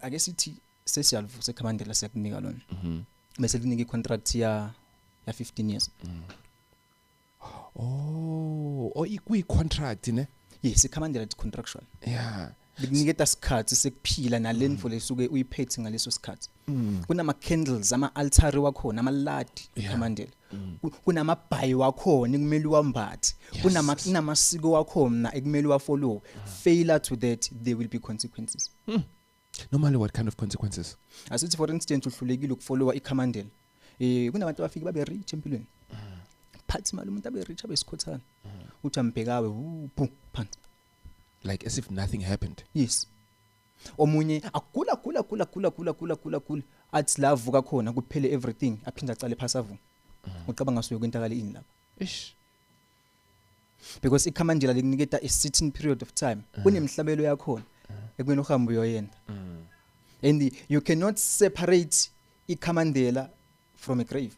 ake sithi sesiyaluvusa eKhamandela siyakunika lona bese linika icontract ya 15 years ikwi contract ne yes iKhamandela it's contractual yeah likuniketa isikhathi sekuphila nalendvo lesuke uyiphethe ngaleso sikhathi kunama candles ama altare wakhona amaladi eKhamandela kunama bhayi wakhona ekumele uwambathe kunamasiko wakhona ekumele uwafollow failure to that there will be consequences normally what kind of consequences asithi for instance uhlulekile ukufollowa iKhamandela kunabantu abafiki babe rich empilweni phathi imali umuntu abe rich abe sikhothana uthi ambhekawe phansi like as if nothing happened yes omunye akula athi la vuka khona kuphele everything aphinda acale phasavu ucabanga ngasuye kwentakala ini lapha ish because iKhamandela likuniketa a certain period of time kunemhlabelo yakhona ekumele uhambe uyoyenda and you cannot separate iKhamandela from a grave